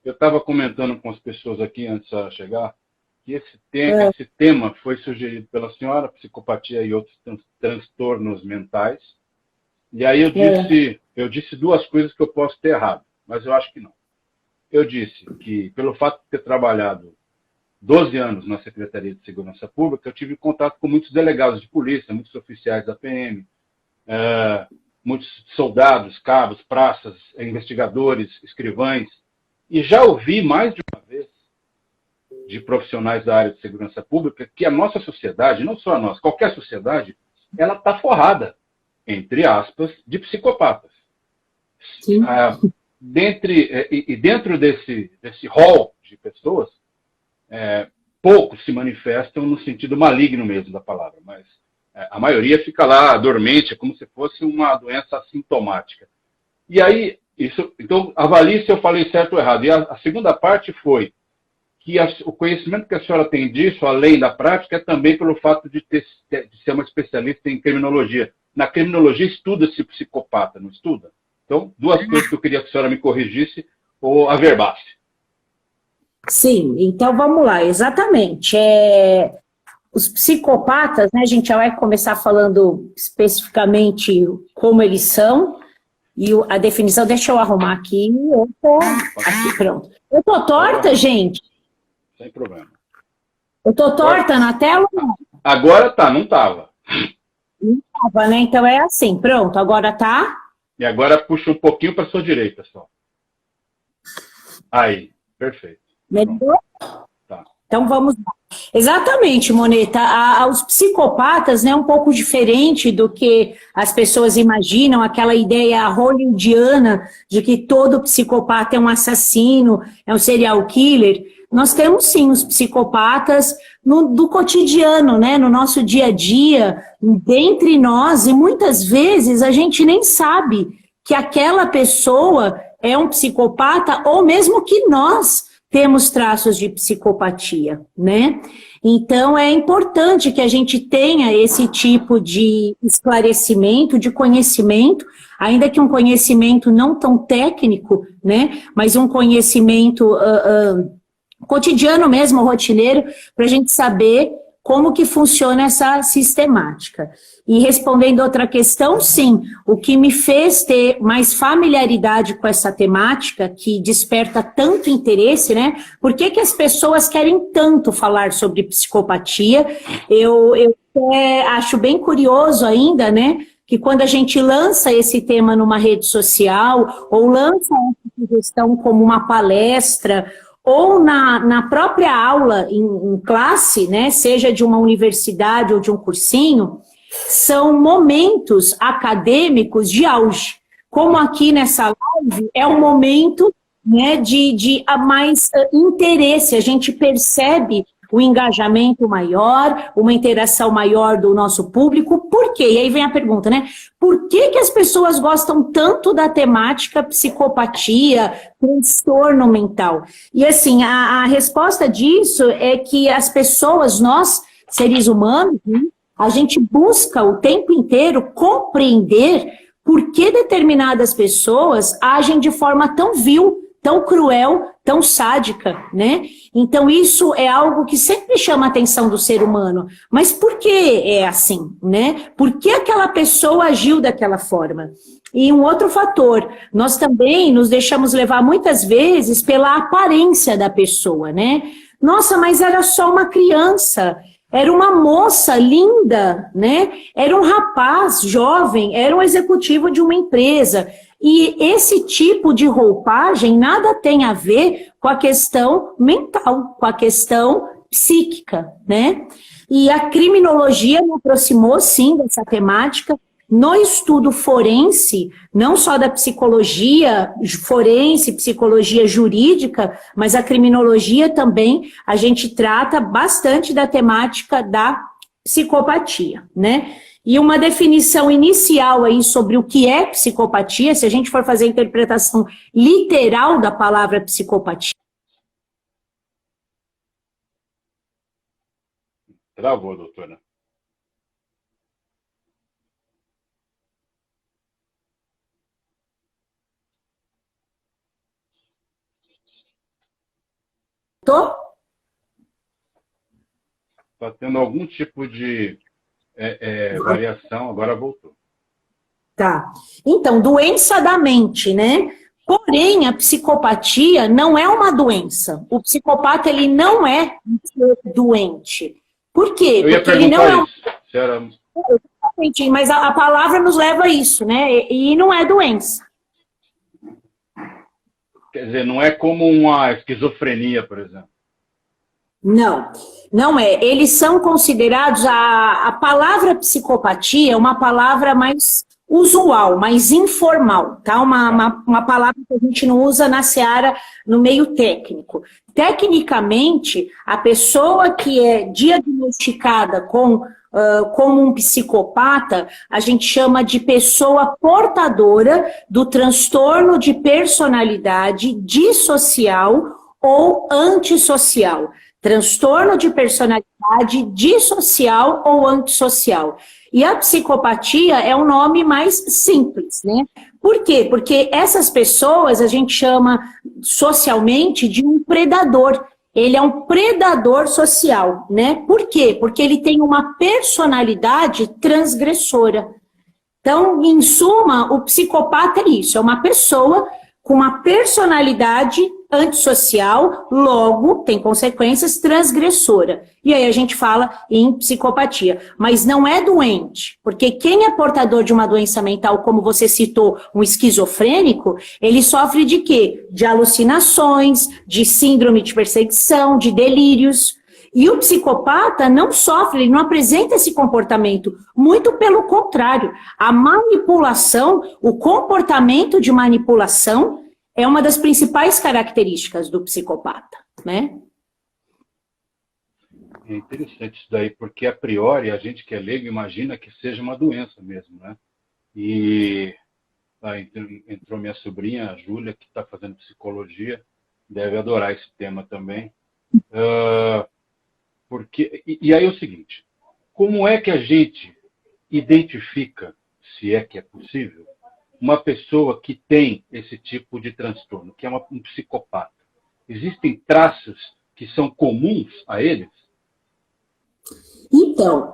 Eu estava comentando com as pessoas aqui antes de chegar que esse tema foi sugerido pela senhora, psicopatia e outros transtornos mentais. E aí eu disse duas coisas que eu posso ter errado, mas eu acho que não. Eu disse que, pelo fato de ter trabalhado 12 anos na Secretaria de Segurança Pública, eu tive contato com muitos delegados de polícia, muitos oficiais da PM, muitos soldados, cabos, praças, investigadores, escrivães, e já ouvi mais de uma vez de profissionais da área de segurança pública que a nossa sociedade, não só a nossa, qualquer sociedade, ela está forrada, entre aspas, de psicopatas. Dentro desse rol de pessoas, poucos se manifestam no sentido maligno mesmo da palavra, mas a maioria fica lá dormente, como se fosse uma doença assintomática. E aí, então, avalie se eu falei certo ou errado. E a segunda parte foi que o conhecimento que a senhora tem disso, além da prática, é também pelo fato de ser uma especialista em criminologia. Na criminologia estuda-se psicopata, não estuda? Então, duas coisas que eu queria que a senhora me corrigisse ou averbasse. Sim, então vamos lá, exatamente. Os psicopatas, né, a gente já vai começar falando especificamente como eles são, e a definição, deixa eu arrumar aqui, aqui, pronto. Eu tô torta, gente? Sem problema. Eu tô torta na tela? Agora tá, não tava. Não tava, né? Então é assim, pronto, agora tá? E agora puxa um pouquinho para sua direita só. Aí, perfeito. Melhorou? Tá. Então vamos lá. Exatamente, Moneta. Os psicopatas, né, um pouco diferente do que as pessoas imaginam, aquela ideia hollywoodiana de que todo psicopata é um assassino, é um serial killer. Nós temos sim os psicopatas do cotidiano, né, no nosso dia a dia, dentre nós, e muitas vezes a gente nem sabe que aquela pessoa é um psicopata, ou mesmo que nós temos traços de psicopatia, né? Então, é importante que a gente tenha esse tipo de esclarecimento, de conhecimento, ainda que um conhecimento não tão técnico, né? Mas um conhecimento cotidiano mesmo, rotineiro, para a gente saber como que funciona essa sistemática. E respondendo outra questão, sim, o que me fez ter mais familiaridade com essa temática, que desperta tanto interesse, né? Por que as pessoas querem tanto falar sobre psicopatia? Eu acho bem curioso ainda, né? Que quando a gente lança esse tema numa rede social, ou lança essa sugestão como uma palestra, ou na própria aula, em classe, né, seja de uma universidade ou de um cursinho, são momentos acadêmicos de auge. Como aqui nessa live, é um momento, né, de mais interesse, a gente percebe o engajamento maior, uma interação maior do nosso público. Por quê? E aí vem a pergunta, né? Por que as pessoas gostam tanto da temática psicopatia, transtorno mental? E assim, a resposta disso é que as pessoas, nós, seres humanos, né, a gente busca o tempo inteiro compreender por que determinadas pessoas agem de forma tão vil, tão cruel, tão sádica, né? Então isso é algo que sempre chama a atenção do ser humano. Mas por que é assim, né? Por que aquela pessoa agiu daquela forma? E um outro fator, nós também nos deixamos levar muitas vezes pela aparência da pessoa, né? Nossa, mas era só uma criança, era uma moça linda, né? Era um rapaz jovem, era um executivo de uma empresa. E esse tipo de roupagem nada tem a ver com a questão mental, com a questão psíquica, né? E a criminologia me aproximou, sim, dessa temática. No estudo forense, não só da psicologia forense, psicologia jurídica, mas a criminologia também, a gente trata bastante da temática da psicopatia, né? E uma definição inicial aí sobre o que é psicopatia, se a gente for fazer a interpretação literal da palavra psicopatia. Travou, doutora. Tô? Está tendo algum tipo de variação, agora voltou. Tá. Então, doença da mente, né? Porém, a psicopatia não é uma doença. O psicopata, ele não é doente. Por quê? Eu ia Porque ele não é perguntar isso. Se era... Mas a palavra nos leva a isso, né? E não é doença. Quer dizer, não é como uma esquizofrenia, por exemplo. Não, não é. Eles são considerados, a palavra psicopatia é uma palavra mais usual, mais informal, tá? Uma palavra que a gente não usa na seara, no meio técnico. Tecnicamente, a pessoa que é diagnosticada como um psicopata, a gente chama de pessoa portadora do transtorno de personalidade dissocial ou antissocial. Transtorno de personalidade dissocial ou antissocial. E a psicopatia é um nome mais simples, né? Por quê? Porque essas pessoas a gente chama socialmente de um predador. Ele é um predador social, né? Por quê? Porque ele tem uma personalidade transgressora. Então, em suma, o psicopata é isso, é uma pessoa com uma personalidade antissocial, logo, tem consequências, transgressora. E aí a gente fala em psicopatia. Mas não é doente, porque quem é portador de uma doença mental, como você citou, um esquizofrênico, ele sofre de quê? De alucinações, de síndrome de perseguição, de delírios. E o psicopata não sofre, ele não apresenta esse comportamento. Muito pelo contrário. A manipulação, o comportamento de manipulação é uma das principais características do psicopata, né? É interessante isso daí, porque a priori a gente que é leigo imagina que seja uma doença mesmo, né? E entrou minha sobrinha, a Júlia, que está fazendo psicologia, deve adorar esse tema também. E aí é o seguinte, como é que a gente identifica, se é que é possível, uma pessoa que tem esse tipo de transtorno, que é um psicopata? Existem traços que são comuns a eles? Então,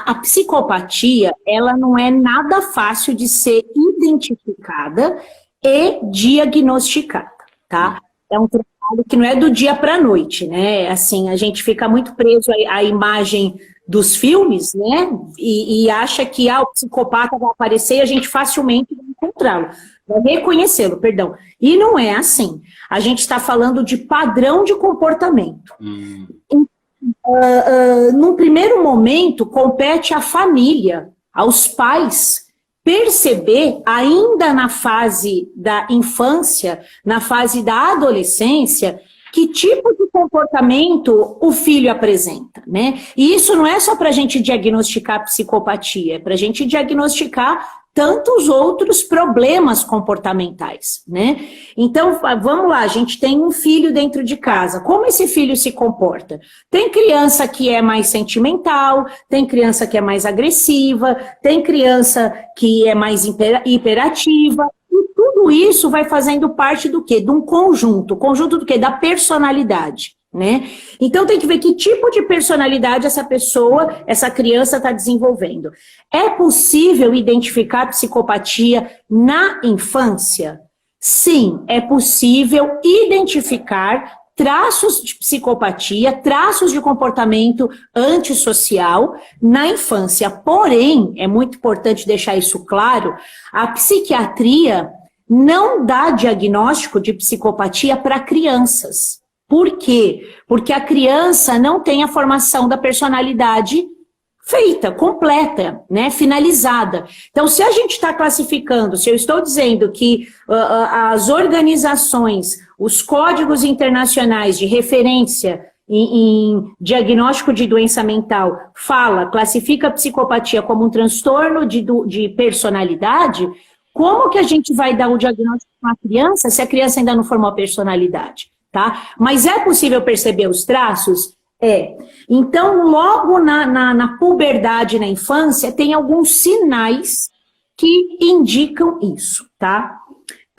a psicopatia, ela não é nada fácil de ser identificada e diagnosticada, tá? É um trabalho que não é do dia para a noite, né? Assim, a gente fica muito preso à imagem dos filmes, né? E acha que o psicopata vai aparecer e a gente facilmente vai encontrá-lo, vai reconhecê-lo, perdão. E não é assim. A gente está falando de padrão de comportamento. Num primeiro momento, compete à família, aos pais, perceber, ainda na fase da infância, na fase da adolescência, que tipo de comportamento o filho apresenta, né? E isso não é só para a gente diagnosticar psicopatia, é para a gente diagnosticar tantos outros problemas comportamentais, né? Então, vamos lá, a gente tem um filho dentro de casa. Como esse filho se comporta? Tem criança que é mais sentimental, tem criança que é mais agressiva, tem criança que é mais hiperativa. E tudo isso vai fazendo parte do quê? De um conjunto. Conjunto do quê? Da personalidade, né? Então tem que ver que tipo de personalidade essa pessoa, essa criança está desenvolvendo. É possível identificar psicopatia na infância? Sim, é possível identificar traços de psicopatia, traços de comportamento antissocial na infância. Porém, é muito importante deixar isso claro, a psiquiatria não dá diagnóstico de psicopatia para crianças. Por quê? Porque a criança não tem a formação da personalidade feita, completa, né, finalizada. Então, se a gente está classificando, se eu estou dizendo que as organizações, os códigos internacionais de referência em diagnóstico de doença mental classifica a psicopatia como um transtorno de personalidade, como que a gente vai dar o diagnóstico para uma criança se a criança ainda não formou a personalidade? Tá? Mas é possível perceber os traços? É. Então, logo na puberdade, na infância, tem alguns sinais que indicam isso, tá?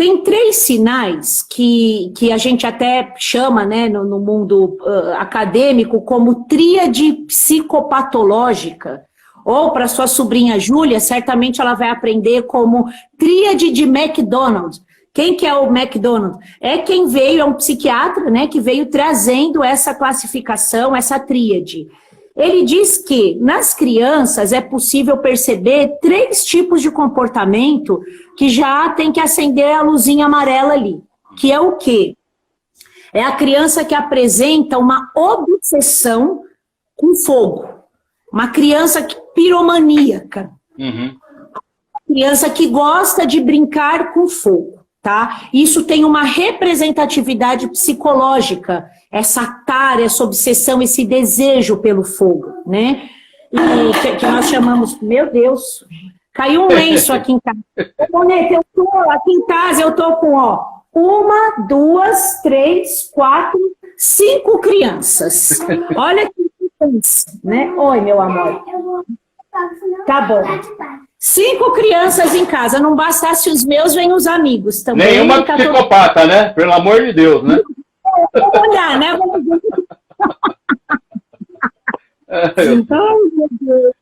Tem 3 sinais que a gente até chama, né, no mundo acadêmico como tríade psicopatológica, ou para sua sobrinha Júlia, certamente ela vai aprender como tríade de McDonald. Quem que é o McDonald? É quem veio, é um psiquiatra, né, que veio trazendo essa classificação, essa tríade. Ele diz que nas crianças é possível perceber 3 tipos de comportamento que já tem que acender a luzinha amarela ali. Que é o quê? É a criança que apresenta uma obsessão com fogo. Uma criança piromaníaca. Uhum. Criança que gosta de brincar com fogo. Tá? Isso tem uma representatividade psicológica, essa tara, essa obsessão, esse desejo pelo fogo, né? E que nós chamamos, meu Deus, caiu um lenço aqui em casa. Moneta, aqui em casa eu tô com, 1, 2, 3, 4, 5 crianças. Olha que criança, né? Oi, meu amor. Tá bom. 5 crianças em casa, não bastasse os meus, vem os amigos também. Nenhuma psicopata, né? Pelo amor de Deus, né? Vamos olhar, né?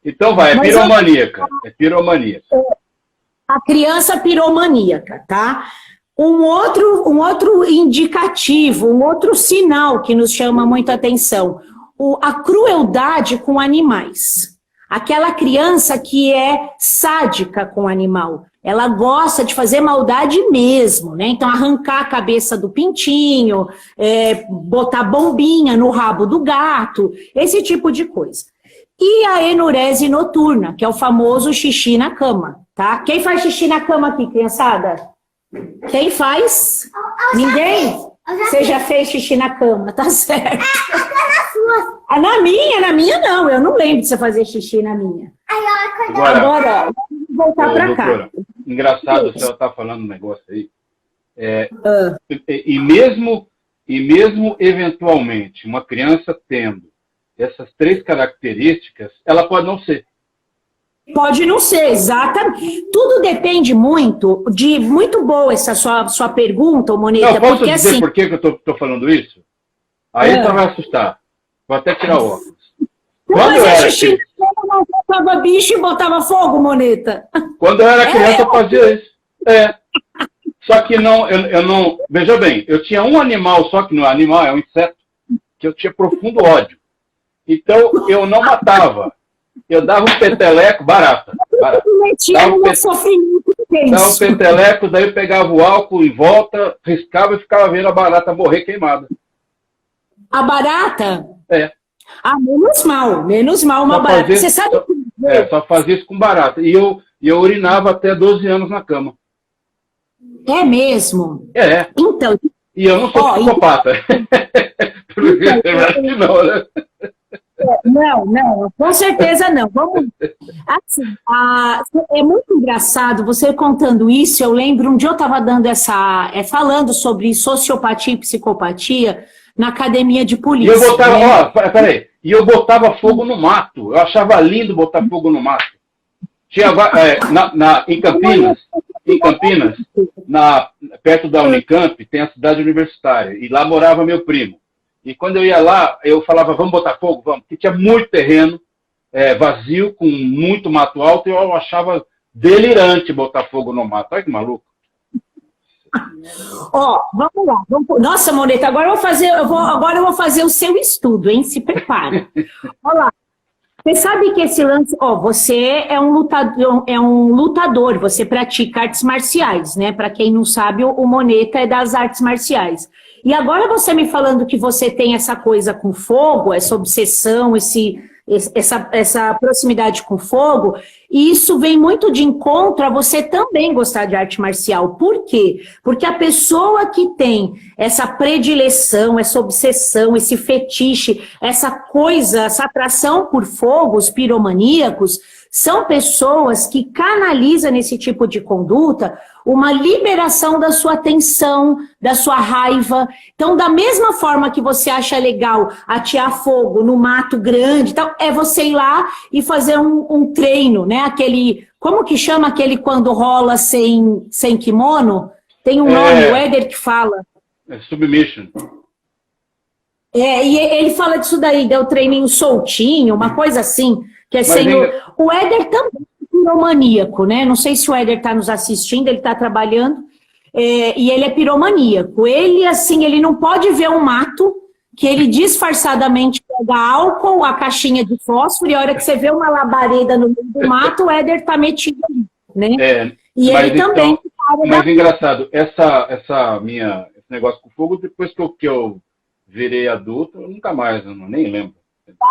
Então vai, é piromaníaca. É piromaníaca. A criança piromaníaca, tá? Um outro indicativo, um outro sinal que nos chama muita atenção, a crueldade com animais. Aquela criança que é sádica com o animal. Ela gosta de fazer maldade mesmo, né? Então, arrancar a cabeça do pintinho, botar bombinha no rabo do gato, esse tipo de coisa. E a enurese noturna, que é o famoso xixi na cama, tá? Quem faz xixi na cama aqui, criançada? Quem faz? Ninguém? Você já fez xixi na cama, tá certo. Na minha não. Eu não lembro de você fazer xixi na minha. Agora vamos voltar para cá. Engraçado, a senhora está falando um negócio aí. E mesmo eventualmente, uma criança tendo essas 3 características, ela pode não ser. Pode não ser, exatamente. Tudo depende muito de... Muito boa essa sua pergunta, Moneta. Não, posso porque, dizer assim, por que eu estou falando isso? Aí você vai assustar. Vou até tirar o óculos. Quando eu era xixi, não botava bicho e botava fogo, Moneta. Quando eu era criança, eu fazia isso. Só que não, eu não... Veja bem, eu tinha um animal, só que não é animal, é um inseto, que eu tinha profundo ódio. Então, eu não matava. Eu dava um peteleco, barata. Dava um peteleco, daí eu pegava o álcool em volta, riscava e ficava vendo a barata morrer queimada. A barata? É. Menos mal uma barata. Você sabe? Só fazia isso com barata. E eu urinava até 12 anos na cama. É mesmo? É. Então... E eu não sou psicopata. Não, né? Não, com certeza não. Vamos. Assim, é muito engraçado você contando isso. Eu lembro, um dia eu estava dando falando sobre sociopatia e psicopatia na academia de polícia. E eu botava, peraí, eu botava fogo no mato. Eu achava lindo botar fogo no mato. Tinha em Campinas, perto da Unicamp, tem a cidade universitária. E lá morava meu primo. E quando eu ia lá, eu falava, vamos botar fogo? Vamos. Porque tinha muito terreno vazio, com muito mato alto, e eu achava delirante botar fogo no mato. Olha que maluco. Vamos lá. Nossa, Moneta, agora eu vou fazer o seu estudo, hein? Se prepara. Olha lá. Você sabe que esse lance... você é um lutador, você pratica artes marciais, né? Para quem não sabe, o Moneta é das artes marciais. E agora você me falando que você tem essa coisa com fogo, essa obsessão, essa proximidade com fogo, e isso vem muito de encontro a você também gostar de arte marcial. Por quê? Porque a pessoa que tem essa predileção, essa obsessão, esse fetiche, essa coisa, essa atração por fogo, os piromaníacos, são pessoas que canalizam nesse tipo de conduta uma liberação da sua tensão, da sua raiva. Então, da mesma forma que você acha legal atear fogo no mato grande, então, é você ir lá e fazer um treino, né? Como que chama aquele quando rola sem kimono? Tem um nome, o Éder que fala. Submission. E ele fala disso daí, deu treininho soltinho, uma coisa assim, que é O Éder também é piromaníaco, né? Não sei se o Éder está nos assistindo, ele está trabalhando, e ele é piromaníaco. Ele, assim, ele não pode ver um mato que ele disfarçadamente pega álcool, a caixinha de fósforo, e a hora que você vê uma labareda no meio do mato, o Éder está metido ali, né? E ele também... Mas engraçado, esse negócio com fogo, depois que eu virei adulto, eu nunca mais, eu nem lembro.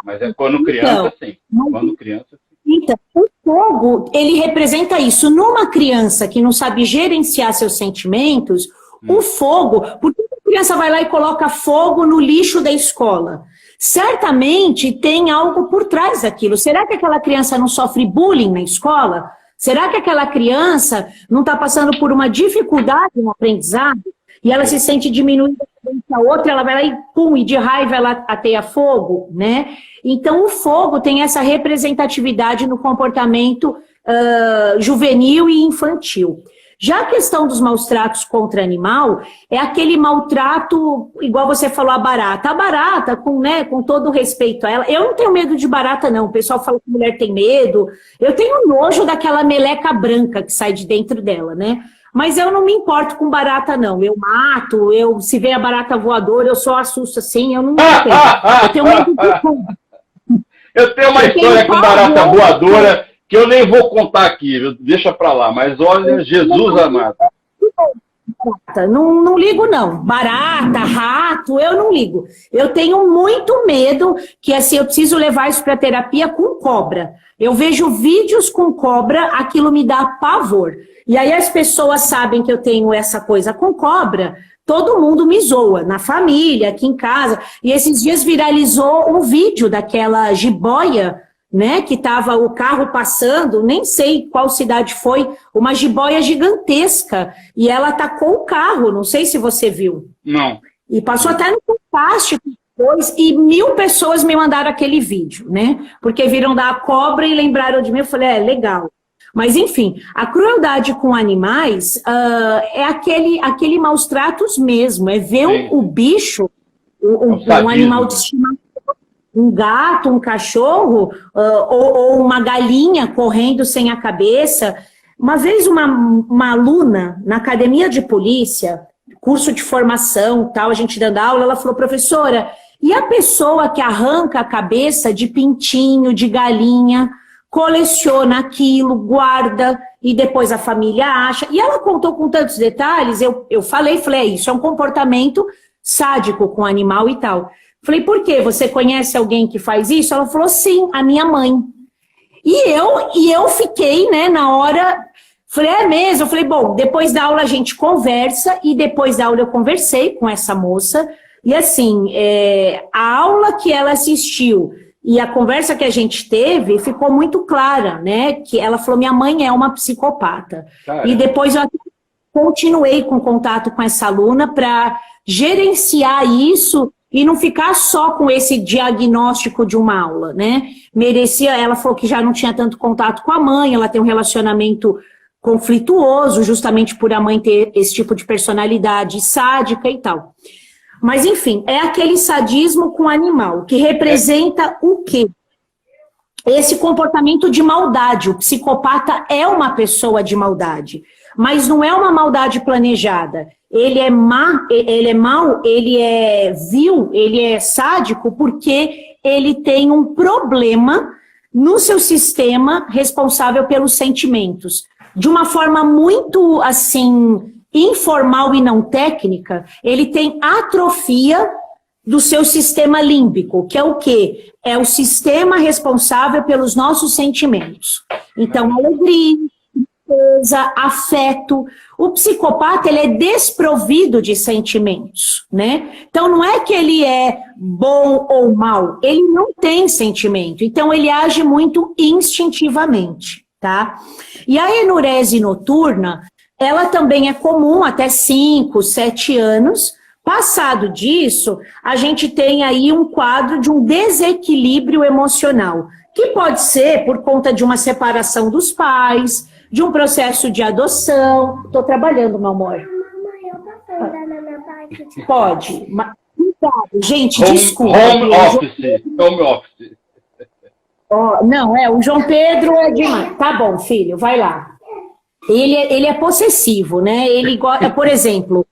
Mas é quando criança, sim. Quando criança, sim. Então, o fogo, ele representa isso. Numa criança que não sabe gerenciar seus sentimentos, o fogo... Por que a criança vai lá e coloca fogo no lixo da escola? Certamente tem algo por trás daquilo. Será que aquela criança não sofre bullying na escola? Será que aquela criança não está passando por uma dificuldade no aprendizado? E ela se sente diminuída frente a outra, ela vai lá e pum, e de raiva ela ateia fogo, né? Então o fogo tem essa representatividade no comportamento juvenil e infantil. Já a questão dos maus tratos contra animal é aquele maltrato, igual você falou, a barata. A barata, com todo o respeito a ela, eu não tenho medo de barata, não. O pessoal fala que mulher tem medo. Eu tenho nojo daquela meleca branca que sai de dentro dela, né? Mas eu não me importo com barata, não. Eu mato, se vê a barata voadora, eu só assusto assim, eu não tenho. Eu tenho medo de tudo. Eu tenho uma história com barata voadora que eu nem vou contar aqui, deixa pra lá. Mas olha, Jesus amado. Não ligo, não. Barata, rato, eu não ligo. Eu tenho muito medo que, assim, eu preciso levar isso para terapia com cobra. Eu vejo vídeos com cobra, aquilo me dá pavor. E aí as pessoas sabem que eu tenho essa coisa com cobra, todo mundo me zoa, na família, aqui em casa. E esses dias viralizou um vídeo daquela jiboia, né, que tava o carro passando, nem sei qual cidade foi, uma jiboia gigantesca, e ela atacou o carro, não sei se você viu. Não. E passou até no Fantástico depois, e 1000 pessoas me mandaram aquele vídeo, né, porque viram da cobra e lembraram de mim, eu falei, legal. Mas, enfim, a crueldade com animais é aquele maus tratos mesmo, é ver o bicho, um animal de estimação, um gato, um cachorro, ou uma galinha correndo sem a cabeça. Uma vez uma aluna na academia de polícia, curso de formação, tal, a gente dando aula, ela falou, professora, e a pessoa que arranca a cabeça de pintinho, de galinha, coleciona aquilo, guarda, e depois a família acha. E ela contou com tantos detalhes, eu falei, isso é um comportamento sádico com o animal e tal. Falei, por quê? Você conhece alguém que faz isso? Ela falou, sim, a minha mãe. E eu fiquei, né, na hora, falei, é mesmo? Eu falei, bom, depois da aula a gente conversa, e depois da aula eu conversei com essa moça, e assim, a aula que ela assistiu e a conversa que a gente teve ficou muito clara, né, que ela falou, minha mãe é uma psicopata. Caramba. E depois eu continuei com contato com essa aluna para gerenciar isso e não ficar só com esse diagnóstico de uma aula, né? Ela falou que já não tinha tanto contato com a mãe, ela tem um relacionamento conflituoso, justamente por a mãe ter esse tipo de personalidade sádica e tal. Mas, enfim, é aquele sadismo com animal, que representa o quê? Esse comportamento de maldade. O psicopata é uma pessoa de maldade, mas não é uma maldade planejada. Ele é mau, ele é vil, ele é sádico porque ele tem um problema no seu sistema responsável pelos sentimentos. De uma forma muito, assim, informal e não técnica, ele tem atrofia do seu sistema límbico, que é o quê? É o sistema responsável pelos nossos sentimentos. Então, alegria, tristeza, afeto. O psicopata, ele é desprovido de sentimentos, né? Então, não é que ele é bom ou mal, ele não tem sentimento. Então, ele age muito instintivamente, tá? E a enurese noturna, ela também é comum até 5, 7 anos. Passado disso, a gente tem aí um quadro de um desequilíbrio emocional, que pode ser por conta de uma separação dos pais, de um processo de adoção. Estou trabalhando, meu amor. Pode. Mas, gente, desculpa. Home office. Oh, não, o João Pedro é demais. Tá bom, filho, vai lá. Ele é possessivo, né? Ele gosta, por exemplo,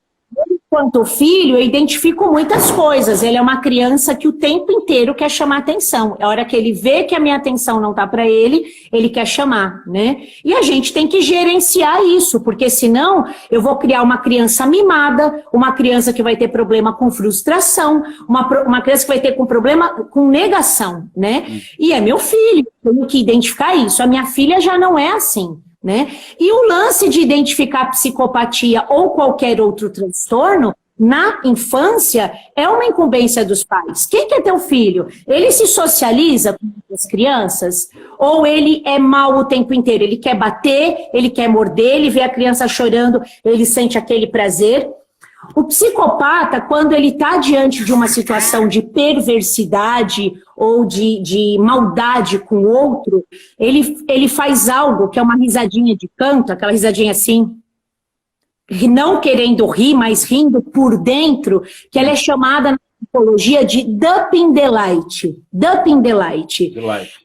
enquanto filho, eu identifico muitas coisas. Ele é uma criança que o tempo inteiro quer chamar atenção. A hora que ele vê que a minha atenção não tá para ele quer chamar, né? E a gente tem que gerenciar isso, porque senão eu vou criar uma criança mimada, uma criança que vai ter problema com frustração, uma criança que vai ter problema com negação, né? E é meu filho, eu tenho que identificar isso. A minha filha já não é assim. Né? E o lance de identificar psicopatia ou qualquer outro transtorno na infância é uma incumbência dos pais. Quem que é teu filho? Ele se socializa com as crianças? Ou ele é mau o tempo inteiro? Ele quer bater, ele quer morder, ele vê a criança chorando, ele sente aquele prazer. O psicopata, quando ele está diante de uma situação de perversidade ou de maldade com o outro, ele faz algo que é uma risadinha de canto, aquela risadinha assim, não querendo rir, mas rindo por dentro, que ela é chamada na psicologia de dumping delight. Dumping delight.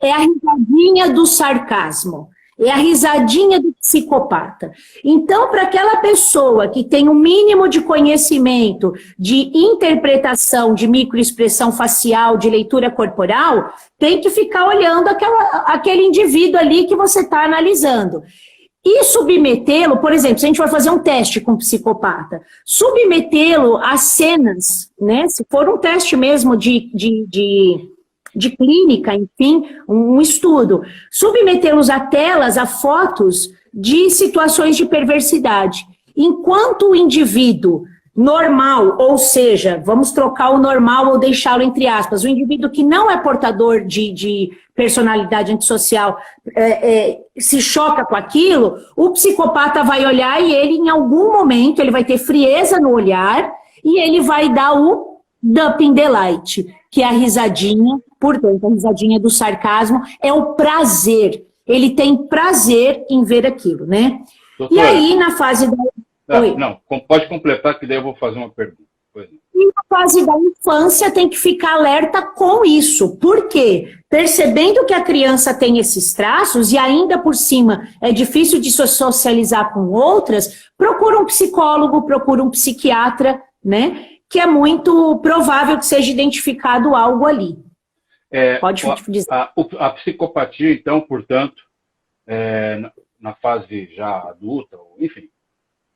É a risadinha do sarcasmo. É a risadinha do psicopata. Então, para aquela pessoa que tem um mínimo de conhecimento, de interpretação, de microexpressão facial, de leitura corporal, tem que ficar olhando aquele indivíduo ali que você está analisando. E submetê-lo, por exemplo, se a gente vai fazer um teste com um psicopata, submetê-lo a cenas, né? Se for um teste mesmo de clínica, enfim, um estudo, submetê-los a telas, a fotos de situações de perversidade. Enquanto o indivíduo normal, ou seja, vamos trocar o normal ou deixá-lo entre aspas, o indivíduo que não é portador de personalidade antissocial se choca com aquilo, o psicopata vai olhar e ele, em algum momento, ele vai ter frieza no olhar e ele vai dar o dumping delight, que é a risadinha por dentro, a risadinha do sarcasmo, é o prazer. Ele tem prazer em ver aquilo, né? Doutora, e aí, na fase da... Não, pode completar, que daí eu vou fazer uma pergunta. E na fase da infância tem que ficar alerta com isso. Por quê? Percebendo que a criança tem esses traços e ainda por cima é difícil de socializar com outras, procura um psicólogo, procura um psiquiatra, né? Que é muito provável que seja identificado algo ali. Pode dizer. A psicopatia, então, portanto, na fase já adulta, enfim,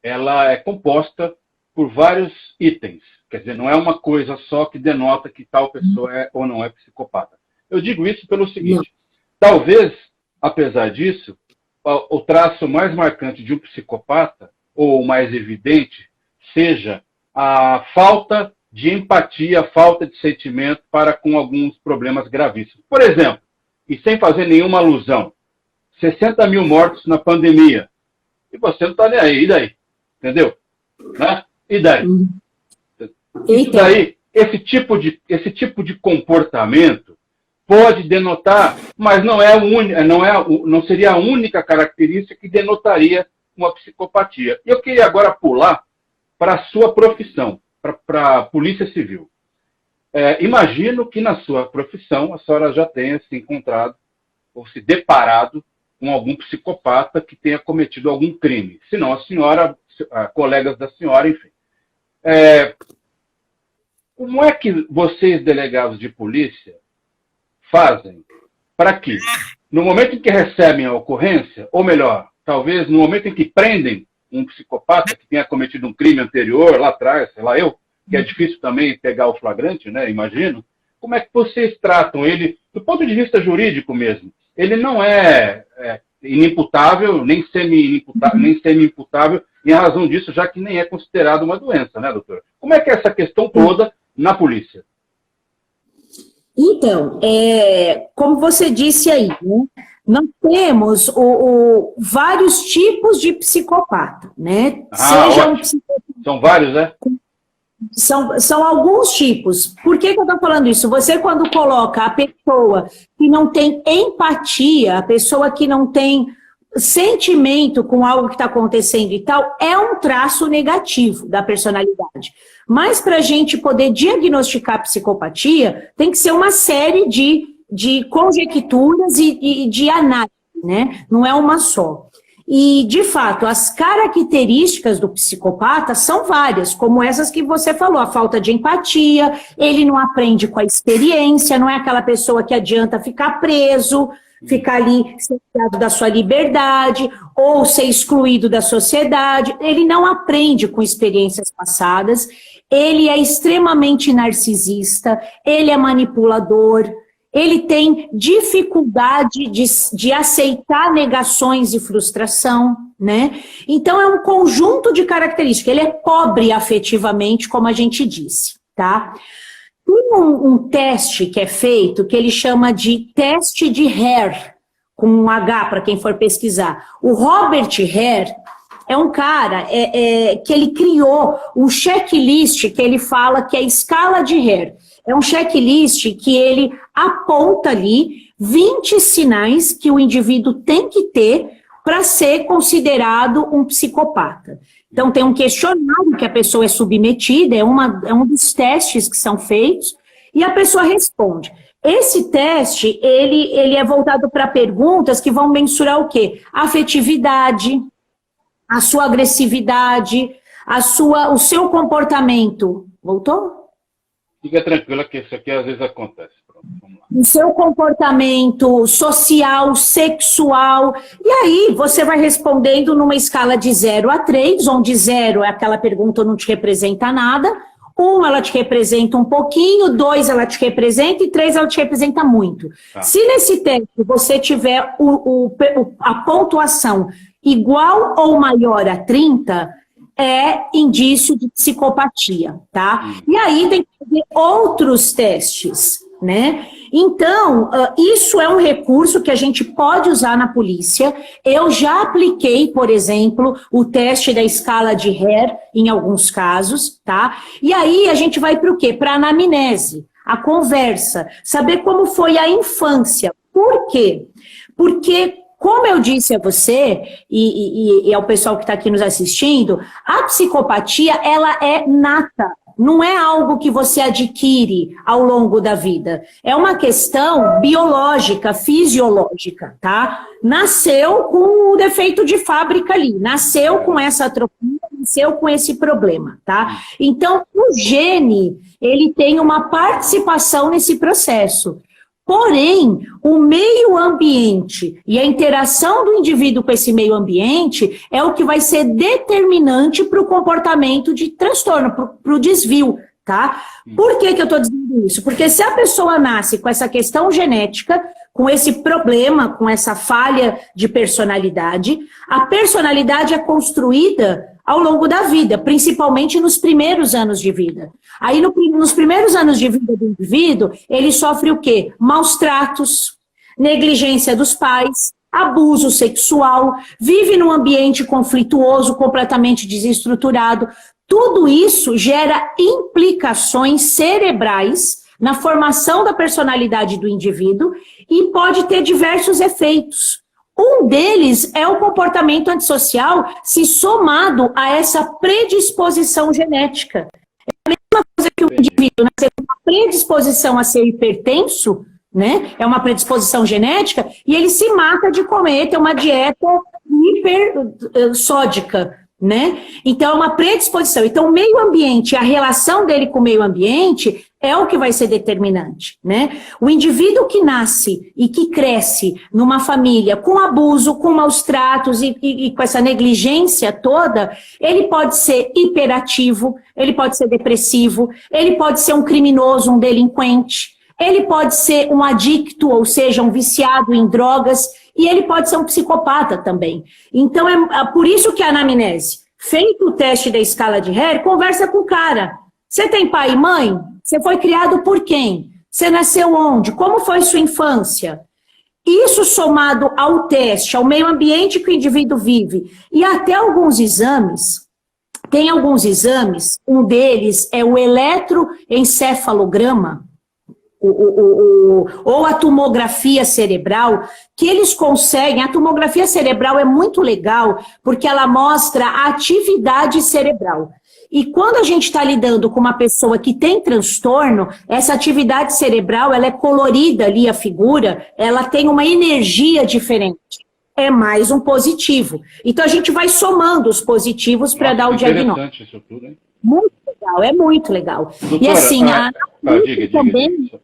ela é composta por vários itens. Quer dizer, não é uma coisa só que denota que tal pessoa é ou não é psicopata. Eu digo isso pelo seguinte, talvez, apesar disso, o traço mais marcante de um psicopata, ou o mais evidente, seja a falta de empatia, falta de sentimento para com alguns problemas gravíssimos. Por exemplo, e sem fazer nenhuma alusão, 60 mil mortos na pandemia. E você não está nem aí, e daí? Entendeu? Né? E daí? Isso daí, esse tipo de comportamento pode denotar, mas não seria a única característica que denotaria uma psicopatia. Eu queria agora pular para a sua profissão, para a Polícia Civil. Imagino que na sua profissão a senhora já tenha se encontrado ou se deparado com algum psicopata que tenha cometido algum crime. Se não, a senhora, colegas da senhora, enfim. Como é que vocês, delegados de polícia, fazem para que, no momento em que recebem a ocorrência, ou melhor, talvez no momento em que prendem um psicopata que tenha cometido um crime anterior, lá atrás, sei lá que é difícil também pegar o flagrante, né, imagino, como é que vocês tratam ele, do ponto de vista jurídico mesmo? Ele não é inimputável, nem semi-imputável, em razão disso, já que nem é considerado uma doença, né, doutora? Como é que é essa questão toda na polícia? Então, como você disse aí, né? Nós temos vários tipos de psicopata, né? São vários, né? São alguns tipos. Por que eu estou falando isso? Você, quando coloca a pessoa que não tem empatia, a pessoa que não tem sentimento com algo que está acontecendo e tal é um traço negativo da personalidade. Mas para a gente poder diagnosticar psicopatia, tem que ser uma série de conjecturas e de análise, né? Não é uma só. E, de fato, as características do psicopata são várias, como essas que você falou, a falta de empatia, ele não aprende com a experiência, não é aquela pessoa que adianta ficar preso, ficar ali cercado da sua liberdade, ou ser excluído da sociedade, ele não aprende com experiências passadas, ele é extremamente narcisista, ele é manipulador, ele tem dificuldade de aceitar negações e frustração, né? Então, é um conjunto de características. Ele é pobre afetivamente, como a gente disse, tá? Tem um teste que é feito, que ele chama de teste de Hare, com um H para quem for pesquisar. O Robert Hare é um cara que ele criou um checklist que ele fala que é a escala de Hare. É um checklist que ele aponta ali 20 sinais que o indivíduo tem que ter para ser considerado um psicopata. Então, tem um questionário que a pessoa é submetida, é um dos testes que são feitos, e a pessoa responde. Esse teste, ele é voltado para perguntas que vão mensurar o quê? A afetividade, a sua agressividade, o seu comportamento. Voltou? Fica tranquila que isso aqui às vezes acontece. Pronto, vamos lá. O seu comportamento social, sexual. E aí você vai respondendo numa escala de 0 a 3, onde 0 é aquela pergunta não te representa nada, 1 ela te representa um pouquinho, 2 ela te representa e 3 ela te representa muito. Tá. Se nesse teste você tiver a pontuação igual ou maior a 30, é indício de psicopatia, tá? E aí tem que fazer outros testes, né? Então, isso é um recurso que a gente pode usar na polícia. Eu já apliquei, por exemplo, o teste da escala de Hare em alguns casos, tá? E aí a gente vai para o quê? Para a anamnese, a conversa, saber como foi a infância. Por quê? Porque, como eu disse a você, e ao pessoal que está aqui nos assistindo, a psicopatia, ela é nata. Não é algo que você adquire ao longo da vida. É uma questão biológica, fisiológica, tá? Nasceu com o defeito de fábrica ali. Nasceu com essa atrofia, nasceu com esse problema, tá? Então, o gene, ele tem uma participação nesse processo. Porém, o meio ambiente e a interação do indivíduo com esse meio ambiente é o que vai ser determinante para o comportamento de transtorno, para o desvio, tá? Por que eu estou dizendo isso? Porque se a pessoa nasce com essa questão genética, com esse problema, com essa falha de personalidade, a personalidade é construída ao longo da vida, principalmente nos primeiros anos de vida. Aí, nos primeiros anos de vida do indivíduo, ele sofre o quê? Maus tratos, negligência dos pais, abuso sexual, vive num ambiente conflituoso, completamente desestruturado. Tudo isso gera implicações cerebrais na formação da personalidade do indivíduo e pode ter diversos efeitos. Um deles é o comportamento antissocial se somado a essa predisposição genética. É a mesma coisa que o indivíduo nascer com uma predisposição a ser hipertenso, né? É uma predisposição genética, e ele se mata de comer, ter uma dieta hipersódica, né? Então, é uma predisposição. Então, o meio ambiente, a relação dele com o meio ambiente é o que vai ser determinante, né? O indivíduo que nasce e que cresce numa família com abuso, com maus tratos e com essa negligência toda, ele pode ser hiperativo, ele pode ser depressivo, ele pode ser um criminoso, um delinquente, ele pode ser um adicto, ou seja, um viciado em drogas, e ele pode ser um psicopata também. Então, é por isso que a anamnese, feito o teste da escala de Hare, conversa com o cara. Você tem pai e mãe? Você foi criado por quem? Você nasceu onde? Como foi sua infância? Isso somado ao teste, ao meio ambiente que o indivíduo vive, e até alguns exames, tem alguns exames, um deles é o eletroencefalograma, ou a tomografia cerebral, que eles conseguem, a tomografia cerebral é muito legal, porque ela mostra a atividade cerebral. E quando a gente está lidando com uma pessoa que tem transtorno, essa atividade cerebral, ela é colorida ali, a figura, ela tem uma energia diferente. É mais um positivo. Então a gente vai somando os positivos para dar o diagnóstico. Interessante isso tudo, hein? Muito legal, é muito legal. Doutora, e assim, diga.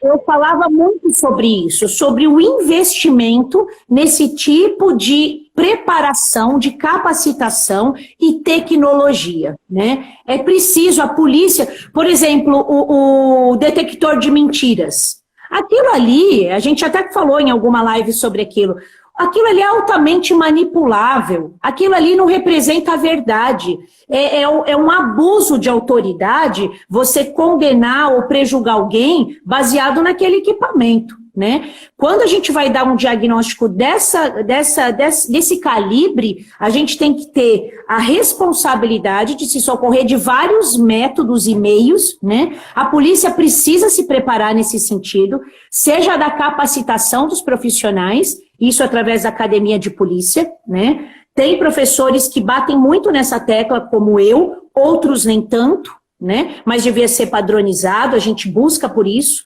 Eu falava muito sobre isso, sobre o investimento nesse tipo de preparação, de capacitação e tecnologia, né? É preciso a polícia, por exemplo, o detector de mentiras. Aquilo ali, a gente até falou em alguma live sobre aquilo. Aquilo ali é altamente manipulável, aquilo ali não representa a verdade, é um abuso de autoridade você condenar ou prejugar alguém baseado naquele equipamento, né? Quando a gente vai dar um diagnóstico desse calibre, a gente tem que ter a responsabilidade de se socorrer de vários métodos e meios, né? A polícia precisa se preparar nesse sentido, seja da capacitação dos profissionais, isso através da academia de polícia, né? Tem professores que batem muito nessa tecla, como eu, outros nem tanto, né? Mas devia ser padronizado, a gente busca por isso.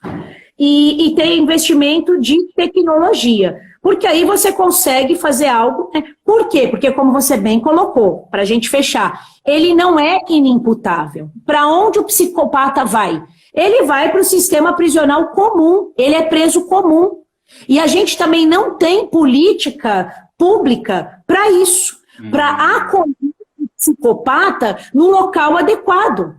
E tem investimento de tecnologia, porque aí você consegue fazer algo, né? Por quê? Porque, como você bem colocou, para a gente fechar, ele não é inimputável. Para onde o psicopata vai? Ele vai para o sistema prisional comum, ele é preso comum. E a gente também não tem política pública para isso, para acolher o psicopata no local adequado.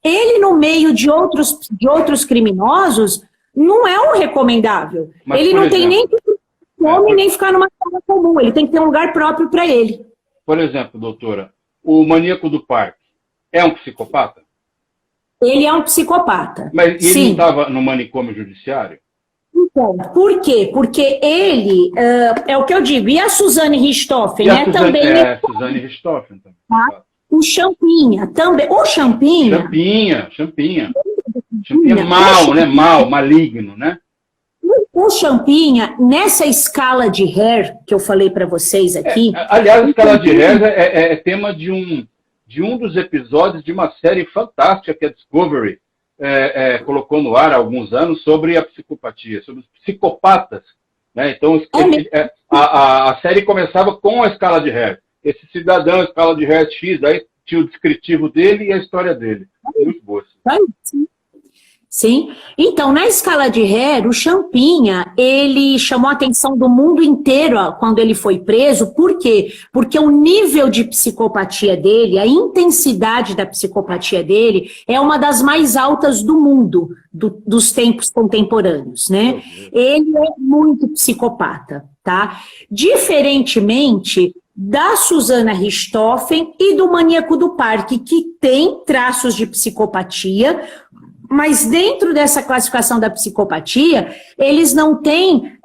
Ele, no meio de outros criminosos, não é o recomendável. Mas, ele não tem nem que comer, nem ficar numa sala comum, ele tem que ter um lugar próprio para ele. Por exemplo, doutora, o maníaco do parque é um psicopata? Ele é um psicopata. Mas ele sim. não estava no manicômio judiciário? Então, por quê? Porque ele, é o que eu digo, e a Suzane Richthofen, né? Também. Suzane Richthofen também. Tá? O Champinha também. O Champinha. Champinha mal, né? Maligno, né? O Champinha, nessa escala de Hare, que eu falei para vocês aqui... aliás, a escala de Hare é tema de um dos episódios de uma série fantástica que a Discovery colocou no ar há alguns anos sobre a psicopatia, sobre os psicopatas. Né? Então, a série começava com a escala de Hare. Esse cidadão, a escala de Hare X, aí tinha o descritivo dele e a história dele. Muito boa. Sim. Então, na escala de Hare, o Champinha, ele chamou a atenção do mundo inteiro quando ele foi preso. Por quê? Porque o nível de psicopatia dele, a intensidade da psicopatia dele, é uma das mais altas do mundo, dos tempos contemporâneos, né? Ele é muito psicopata, tá? Diferentemente da Susana Richthofen e do maníaco do parque, que tem traços de psicopatia, mas dentro dessa classificação da psicopatia, eles não têm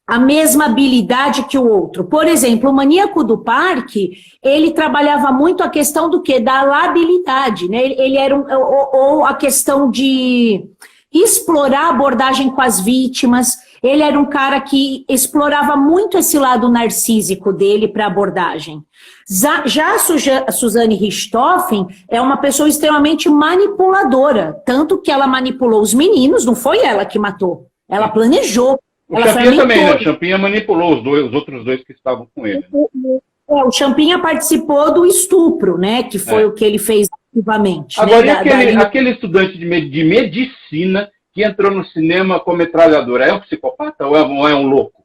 a mesma habilidade que o outro. Por exemplo, o maníaco do parque, ele trabalhava muito a questão do quê? Da labilidade, né? Ele era ou a questão de explorar a abordagem com as vítimas. Ele era um cara que explorava muito esse lado narcísico dele para abordagem. Já a Suzane Richthofen é uma pessoa extremamente manipuladora, tanto que ela manipulou os meninos, não foi ela que matou, ela planejou. O Champinha também, né? O Champinha manipulou os outros dois que estavam com ele. O Champinha participou do estupro, né? Que foi o que ele fez ativamente. Agora, né? Aquele estudante de medicina que entrou no cinema com metralhadora, é um psicopata ou é um louco?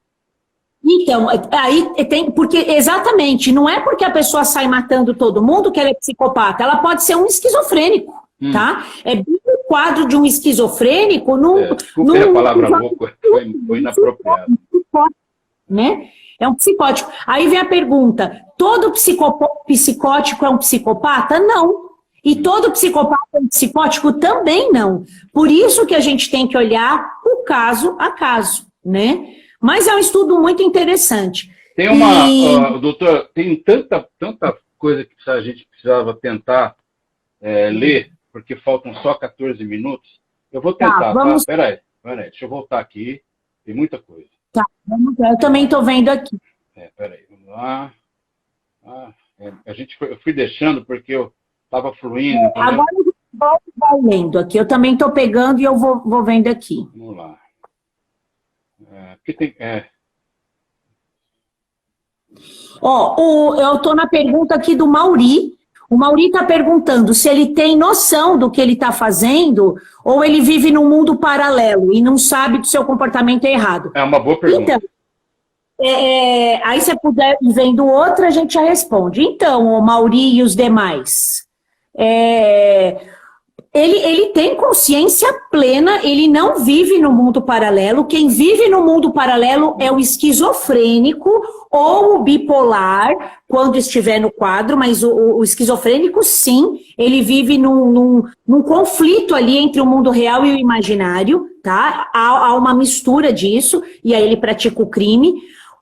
Então, aí tem, porque exatamente, não é porque a pessoa sai matando todo mundo que ela é psicopata, ela pode ser um esquizofrênico, tá? É bem o quadro de um esquizofrênico desculpe a palavra louco, foi inapropriado. Né? É um psicótico. Aí vem a pergunta, todo psicótico é um psicopata? Não. E todo psicopata é um psicótico? Também não. Por isso que a gente tem que olhar o caso a caso, né? Mas é um estudo muito interessante. Tem doutor, tem tanta coisa que a gente precisava tentar ler, porque faltam só 14 minutos. Eu vou tentar, Tá, vamos... tá? Peraí, deixa eu voltar aqui. Tem muita coisa. Tá, vamos ver. Eu também estou vendo aqui. Peraí, vamos lá. Eu fui deixando porque eu estava fluindo. Agora a gente volta e vai lendo aqui. Eu também estou pegando e eu vou vendo aqui. Vamos lá. Porque tem... Eu estou na pergunta aqui do Mauri. O Mauri está perguntando se ele tem noção do que ele está fazendo ou ele vive num mundo paralelo e não sabe que o seu comportamento é errado. É uma boa pergunta. Então, aí se você puder ir vendo outra, a gente já responde. Então, o Mauri e os demais, ele tem consciência plena, ele não vive no mundo paralelo. Quem vive no mundo paralelo é o esquizofrênico ou o bipolar, quando estiver no quadro, mas o esquizofrênico, sim, ele vive num conflito ali entre o mundo real e o imaginário, tá? Há uma mistura disso, e aí ele pratica o crime.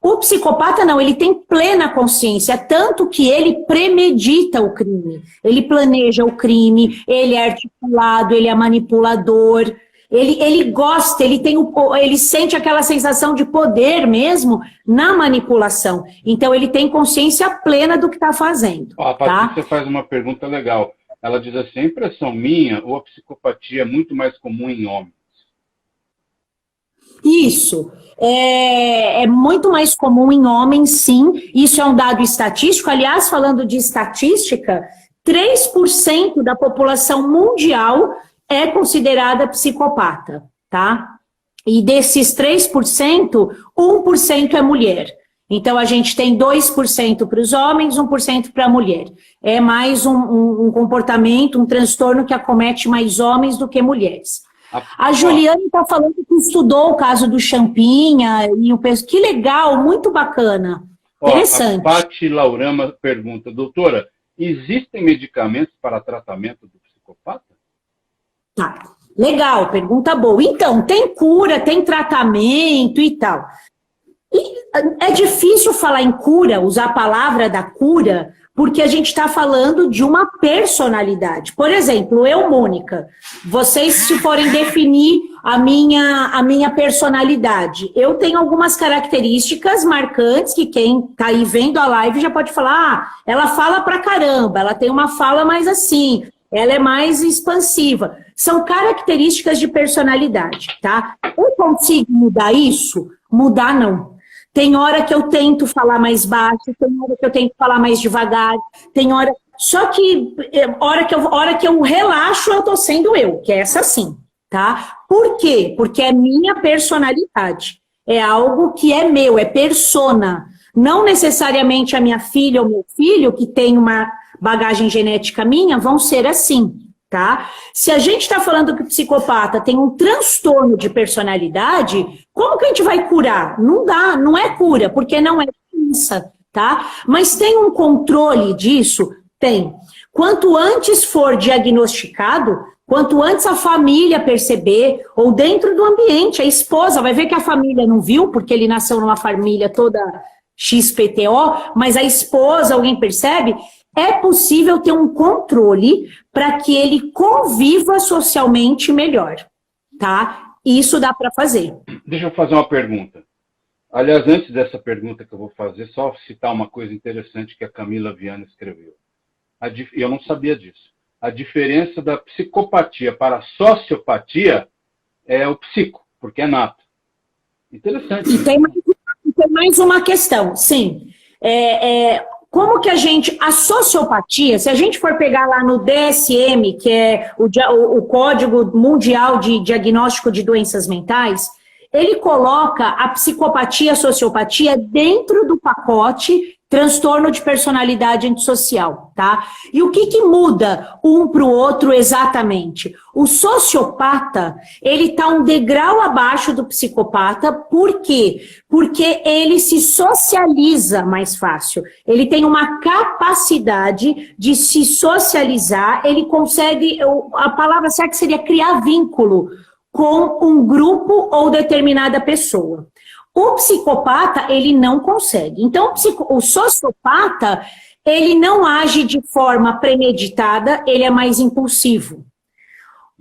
O psicopata não, ele tem plena consciência, tanto que ele premedita o crime, ele planeja o crime, ele é articulado, ele é manipulador, ele gosta, ele sente aquela sensação de poder mesmo na manipulação. Então ele tem consciência plena do que está fazendo. A Patrícia faz uma pergunta legal. Ela diz assim, a impressão minha ou a psicopatia é muito mais comum em homens? Isso. É muito mais comum em homens, sim. Isso é um dado estatístico. Aliás, falando de estatística, 3% da população mundial é considerada psicopata, tá? E desses 3%, 1% é mulher. Então, a gente tem 2% para os homens, 1% para a mulher. É mais um comportamento, um transtorno que acomete mais homens do que mulheres. A Juliane está falando que estudou o caso do Champinha e eu penso, que legal, muito bacana, interessante. A Pati Laurama pergunta, doutora, existem medicamentos para tratamento do psicopata? Tá, legal, pergunta boa. Então, tem cura, tem tratamento e tal. E é difícil falar em cura, usar a palavra da cura, porque a gente está falando de uma personalidade. Por exemplo, eu, Mônica, vocês se forem definir a minha personalidade, eu tenho algumas características marcantes que quem está aí vendo a live já pode falar, ela fala pra caramba, ela tem uma fala mais assim, ela é mais expansiva. São características de personalidade, tá? Eu consigo mudar isso? Mudar não. Tem hora que eu tento falar mais baixo, tem hora que eu tento falar mais devagar, tem hora... Só que hora que eu relaxo, eu tô sendo eu, que é essa sim, tá? Por quê? Porque é minha personalidade. É algo que é meu, é persona. Não necessariamente a minha filha ou meu filho, que tem uma bagagem genética minha, vão ser assim, tá? Se a gente está falando que o psicopata tem um transtorno de personalidade, como que a gente vai curar? Não dá, não é cura, porque não é doença, tá? Mas tem um controle disso? Tem. Quanto antes for diagnosticado, quanto antes a família perceber, ou dentro do ambiente, a esposa vai ver que a família não viu, porque ele nasceu numa família toda XPTO, mas a esposa, alguém percebe? É possível ter um controle para que ele conviva socialmente melhor, tá? Isso dá para fazer. Deixa eu fazer uma pergunta. Aliás, antes dessa pergunta que eu vou fazer, só citar uma coisa interessante que a Camila Viana escreveu. Eu não sabia disso. A diferença da psicopatia para a sociopatia é o psico, porque é nato. Interessante. E tem mais uma questão, sim. Como que a sociopatia, se a gente for pegar lá no DSM, que é o Código Mundial de Diagnóstico de Doenças Mentais, ele coloca a psicopatia e a sociopatia dentro do pacote transtorno de personalidade antissocial, tá? E o que muda um para o outro exatamente? O sociopata, ele está um degrau abaixo do psicopata, por quê? Porque ele se socializa mais fácil, ele tem uma capacidade de se socializar, ele consegue, a palavra certa seria criar vínculo com um grupo ou determinada pessoa. O psicopata, ele não consegue. Então, o sociopata, ele não age de forma premeditada, ele é mais impulsivo.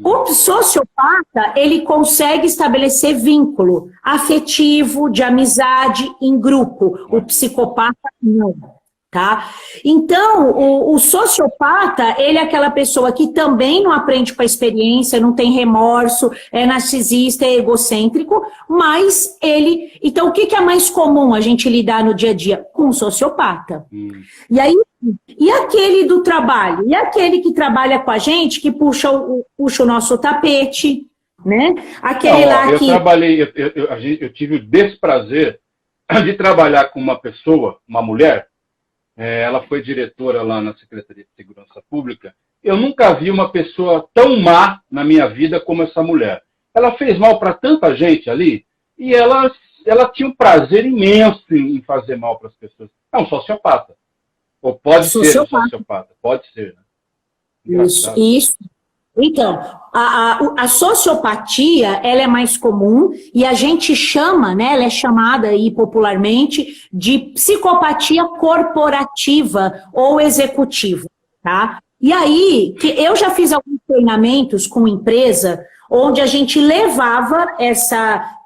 O sociopata, ele consegue estabelecer vínculo afetivo, de amizade, em grupo. O psicopata, não. Tá? Então, o sociopata, ele é aquela pessoa que também não aprende com a experiência, não tem remorso, é narcisista, é egocêntrico, mas ele... Então, o que é mais comum a gente lidar no dia a dia? Com o sociopata. E aí, e aquele do trabalho? E aquele que trabalha com a gente, que puxa o nosso tapete, né? Aquele lá que... Eu tive o desprazer de trabalhar com uma pessoa, uma mulher. Ela foi diretora lá na Secretaria de Segurança Pública. Eu nunca vi uma pessoa tão má na minha vida como essa mulher. Ela fez mal para tanta gente ali e ela tinha um prazer imenso em fazer mal para as pessoas. É um sociopata. Ou pode ser um sociopata. Pode ser, né? Isso. Então, a sociopatia, ela é mais comum e a gente chama, né, ela é chamada aí popularmente de psicopatia corporativa ou executiva, tá? E aí, eu já fiz alguns treinamentos com empresa onde a gente levava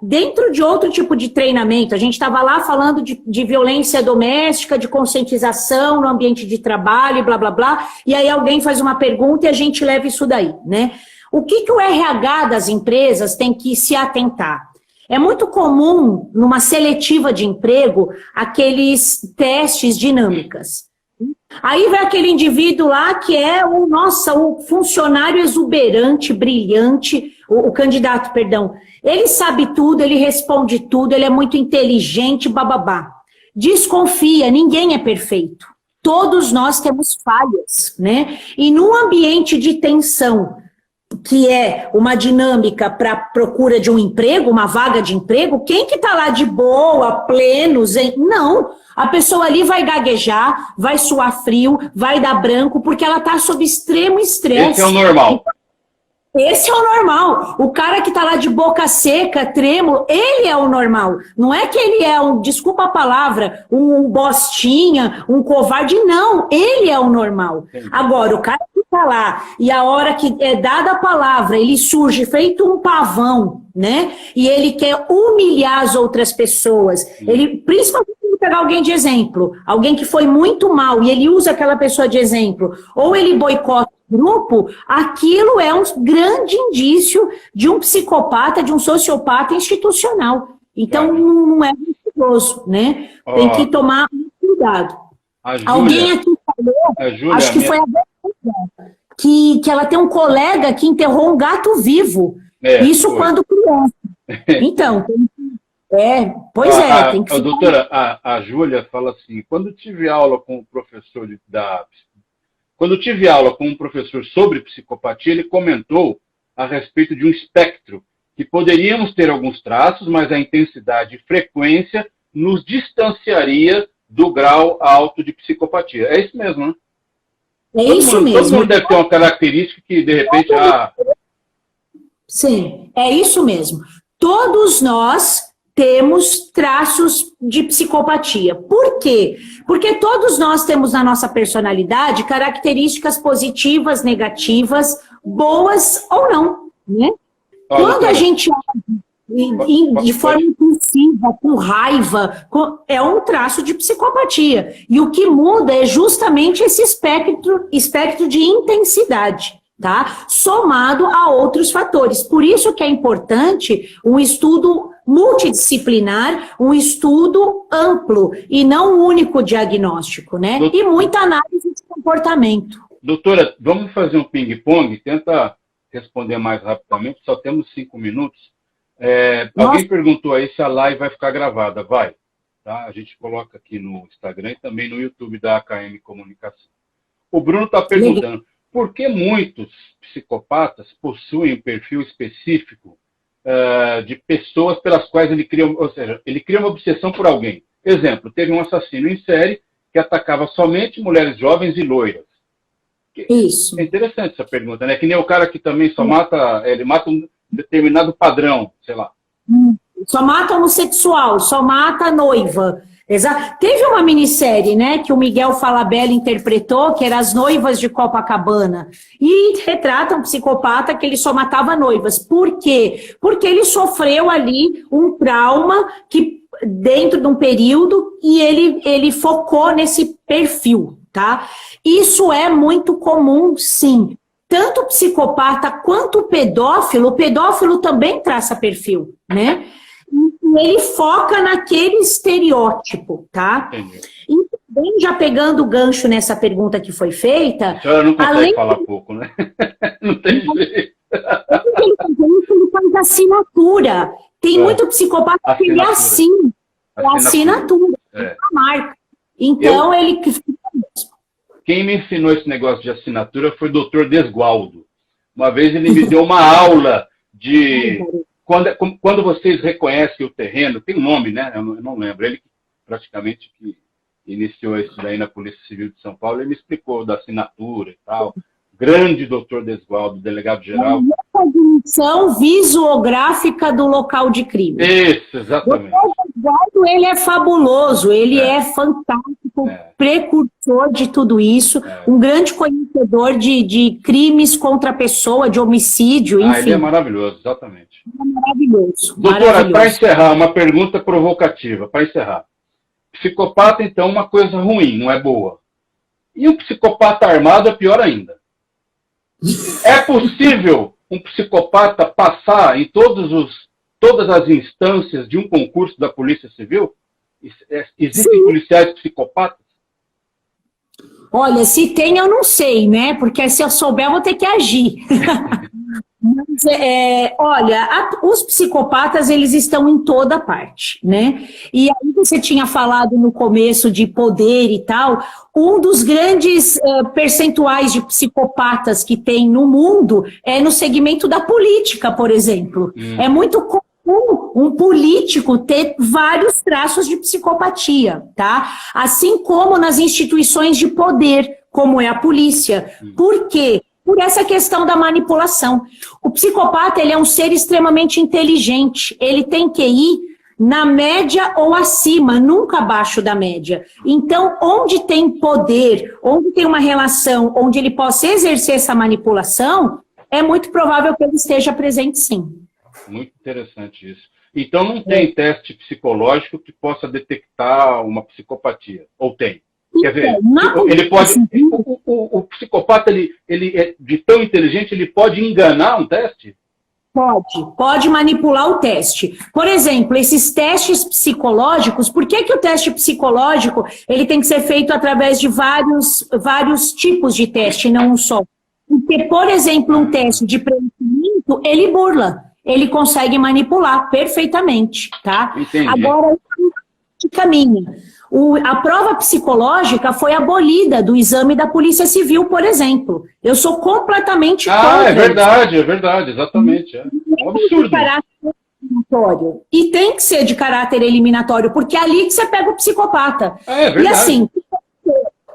dentro de outro tipo de treinamento, a gente estava lá falando de violência doméstica, de conscientização no ambiente de trabalho, blá, blá, blá, e aí alguém faz uma pergunta e a gente leva isso daí, né? O que o RH das empresas tem que se atentar? É muito comum, numa seletiva de emprego, aqueles testes dinâmicas. Aí vai aquele indivíduo lá que é o funcionário exuberante, brilhante, o candidato, perdão. Ele sabe tudo, ele responde tudo, ele é muito inteligente, bababá. Desconfia, ninguém é perfeito. Todos nós temos falhas, né? E num ambiente de tensão, que é uma dinâmica para procura de um emprego, uma vaga de emprego, quem que tá lá de boa, pleno, zen? Não, a pessoa ali vai gaguejar, vai suar frio, vai dar branco, porque ela tá sob extremo estresse. Esse é o normal. Esse é o normal. O cara que tá lá de boca seca, trêmulo, ele é o normal. Não é que ele é desculpa a palavra, um bostinha, um covarde, não. Ele é o normal. Entendi. Agora, o cara que tá lá e a hora que é dada a palavra, ele surge feito um pavão, né? E ele quer humilhar as outras pessoas. Ele, principalmente, pegar alguém de exemplo, alguém que foi muito mal e ele usa aquela pessoa de exemplo, ou ele boicota o grupo, aquilo é um grande indício de um psicopata, de um sociopata institucional. Então, não é perigoso, né? Tem que tomar cuidado. Alguém aqui falou, acho que foi a que ela tem um colega que enterrou um gato vivo. Isso foi. Quando criança. Então, pois é. Tem que doutora, a Júlia fala assim, quando tive aula com o professor sobre psicopatia, ele comentou a respeito de um espectro, que poderíamos ter alguns traços, mas a intensidade e frequência nos distanciaria do grau alto de psicopatia. É isso mesmo, né? Isso mesmo. Todo mundo deve ter uma característica que, de repente... Sim, é isso mesmo. Todos nós temos traços de psicopatia. Por quê? Porque todos nós temos na nossa personalidade características positivas, negativas, boas ou não, né? Quando a gente age de forma impulsiva, com raiva, é um traço de psicopatia. E o que muda é justamente esse espectro de intensidade, tá? Somado a outros fatores. Por isso que é importante um estudo multidisciplinar, um estudo amplo e não um único diagnóstico, né? E muita análise de comportamento. Doutora, vamos fazer um ping-pong, tenta responder mais rapidamente, só temos 5 minutos. Alguém perguntou aí se a live vai ficar gravada. Vai, tá? A gente coloca aqui no Instagram e também no YouTube da AKM Comunicação. O Bruno está perguntando, por que muitos psicopatas possuem um perfil específico de pessoas pelas quais ele cria, ou seja, ele cria uma obsessão por alguém. Exemplo, teve um assassino em série que atacava somente mulheres jovens e loiras. Isso. É interessante essa pergunta, né? Que nem o cara que também só mata, ele mata um determinado padrão, sei lá. Só mata homossexual, só mata noiva. Exato. Teve uma minissérie, né, que o Miguel Falabella interpretou, que era As Noivas de Copacabana, e retrata um psicopata que ele só matava noivas. Por quê? Porque ele sofreu ali um trauma que, dentro de um período, e ele focou nesse perfil, tá? Isso é muito comum, sim. Tanto o psicopata quanto o pedófilo também traça perfil, né? E ele foca naquele estereótipo, tá? Entendi. E também, já pegando o gancho nessa pergunta que foi feita... A senhora não consegue falar pouco, né? Não tem jeito. Ele faz assinatura. Tem muito psicopata que ele assina. É assinatura. É a marca. Então, ele... Quem me ensinou esse negócio de assinatura foi o doutor Desgualdo. Uma vez ele me deu uma aula de... Quando vocês reconhecem o terreno, tem um nome, né? Eu não lembro. Ele praticamente que iniciou isso daí na Polícia Civil de São Paulo, ele me explicou da assinatura e tal. Grande doutor Desgualdo, delegado-geral. A cognição visuográfica do local de crime. Isso, exatamente. O Desgualdo, ele é fabuloso, ele é fantástico, precursor de tudo isso, um grande conhecedor de crimes contra a pessoa, de homicídio, enfim. Ele é maravilhoso, exatamente. É maravilhoso. Doutora, para encerrar, uma pergunta provocativa, para encerrar. Psicopata, então, é uma coisa ruim, não é boa. E um psicopata armado é pior ainda. É possível um psicopata passar em todas as instâncias de um concurso da Polícia Civil? Existem policiais psicopatas? Olha, se tem, eu não sei, né? Porque se eu souber, eu vou ter que agir. Mas, olha, os psicopatas, eles estão em toda parte, né? E aí você tinha falado no começo de poder e tal, um dos grandes percentuais de psicopatas que tem no mundo é no segmento da política, por exemplo. É muito comum um político ter vários traços de psicopatia, tá? Assim como nas instituições de poder, como é a polícia. Por quê? Por essa questão da manipulação. O psicopata, ele é um ser extremamente inteligente. Ele tem QI na média ou acima, nunca abaixo da média. Então, onde tem poder, onde tem uma relação, onde ele possa exercer essa manipulação, é muito provável que ele esteja presente, sim. Muito interessante isso. Então, não tem teste psicológico que possa detectar uma psicopatia? Ou tem? Quer ver, ele pode, o psicopata, ele é de tão inteligente, ele pode enganar um teste? Pode manipular o teste. Por exemplo, esses testes psicológicos, por que o teste psicológico ele tem que ser feito através de vários tipos de teste, não um só? Porque, por exemplo, um teste de preenchimento, ele burla, ele consegue manipular perfeitamente, tá? Entendi. Agora, de caminho. A prova psicológica foi abolida do exame da Polícia Civil, por exemplo. Eu sou completamente contra. É verdade, exatamente. É um absurdo. E tem que ser de caráter eliminatório, porque é ali que você pega o psicopata. É verdade. E assim,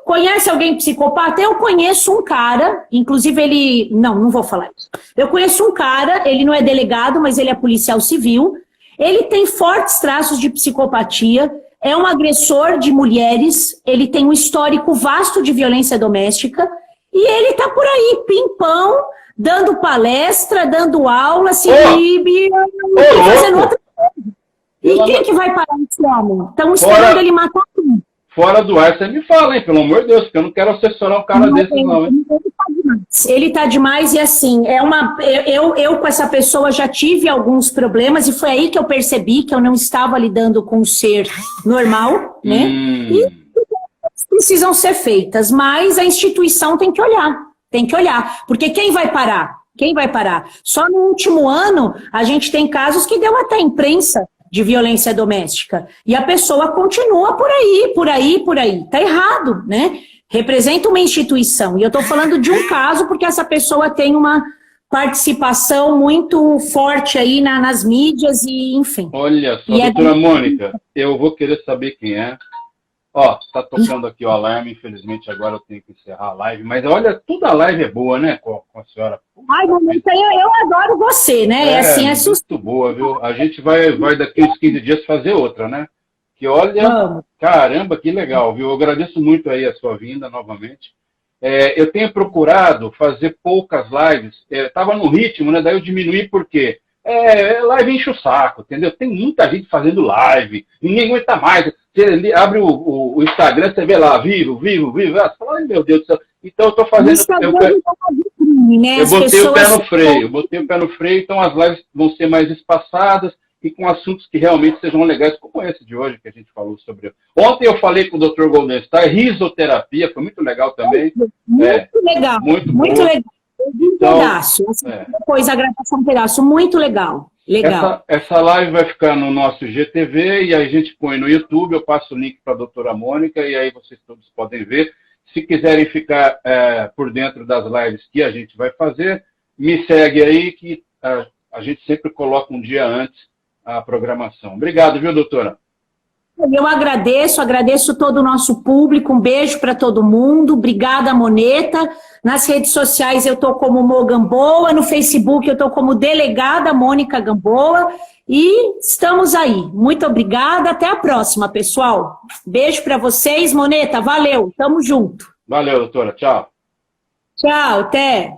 conhece alguém psicopata? Eu conheço um cara, inclusive ele... Não vou falar isso. Eu conheço um cara, ele não é delegado, mas ele é policial civil. Ele tem fortes traços de psicopatia. É um agressor de mulheres, ele tem um histórico vasto de violência doméstica, e ele tá por aí, pimpão, dando palestra, dando aula, se exibe, fazendo outra coisa. E quem que vai parar esse homem? Estão esperando ele matar tudo. Fora do ar, você me fala, hein? Pelo amor de Deus, porque eu não quero assessorar um cara desse, não, hein? Ele tá demais e assim, eu com essa pessoa já tive alguns problemas e foi aí que eu percebi que eu não estava lidando com um ser normal, né? E precisam ser feitas, mas a instituição tem que olhar, porque quem vai parar? Quem vai parar? Só no último ano a gente tem casos que deu até imprensa de violência doméstica e a pessoa continua por aí. Tá errado, né? Representa uma instituição. E eu estou falando de um caso porque essa pessoa tem uma participação muito forte aí nas mídias e enfim. Olha só, doutora Mônica, eu vou querer saber quem é. Ó, tá tocando aqui o alarme, infelizmente agora eu tenho que encerrar a live, mas olha, toda a live é boa, né, com a senhora? Ai, Mônica, eu adoro você, né? É assim, muito boa, viu? A gente vai daqui uns 15 dias fazer outra, né? que olha, Vamos. caramba, que legal, viu? Eu agradeço muito aí a sua vinda novamente. Eu tenho procurado fazer poucas lives, estava no ritmo, né? Daí eu diminuí por quê? Live enche o saco, entendeu? Tem muita gente fazendo live, ninguém aguenta mais. Você abre o Instagram, você vê lá, vivo. Você fala, ai meu Deus do céu. Então eu estou fazendo. Eu botei o pé no freio, então as lives vão ser mais espaçadas e com assuntos que realmente sejam legais, como esse de hoje que a gente falou sobre. Ontem eu falei com o Dr. Goldenstein, risoterapia, foi muito legal também. Muito legal. Muito legal. Um pedaço. Depois a gravação um pedaço. Muito legal. Legal. Essa live vai ficar no nosso GTV e aí a gente põe no YouTube, eu passo o link para a doutora Mônica e aí vocês todos podem ver. Se quiserem ficar por dentro das lives que a gente vai fazer, me segue aí que a gente sempre coloca um dia antes a programação. Obrigado, viu, doutora? Eu agradeço todo o nosso público, um beijo para todo mundo, obrigada, Moneta. Nas redes sociais eu estou como Mo Gamboa, no Facebook eu estou como Delegada Mônica Gamboa e estamos aí. Muito obrigada, até a próxima, pessoal. Beijo para vocês, Moneta, valeu, tamo junto. Valeu, doutora, tchau. Tchau, até.